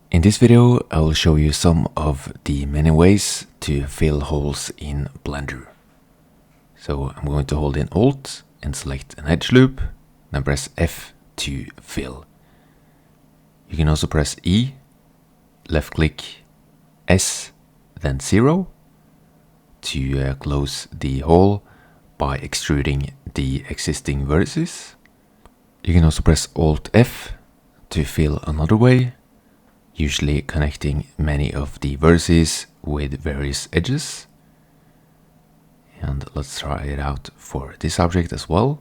In this video, I will show you some of the many ways to fill holes in Blender. So I'm going to hold in Alt and select an edge loop, then press F to fill. You can also press E, left click, S, then 0 to close the hole by extruding the existing vertices. You can also press Alt F to fill another way, usually connecting many of the vertices with various edges. And let's try it out for this object as well.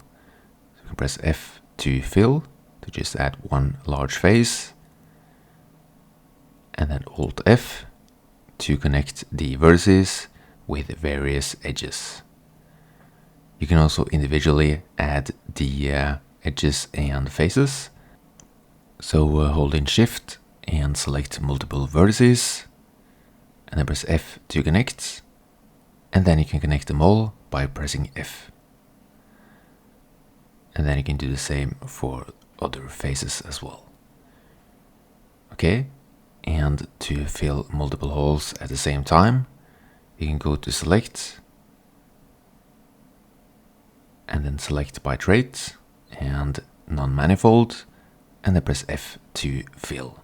So you can press F to fill, to just add one large face, and then Alt F to connect the vertices with various edges. You can also individually add the edges and faces. So hold in Shift and select multiple vertices, and then press F to connect, and then you can connect them all by pressing F. And then you can do the same for other faces as well. Okay, and to fill multiple holes at the same time, you can go to Select, and then select by trait and non-manifold, and then press F to fill.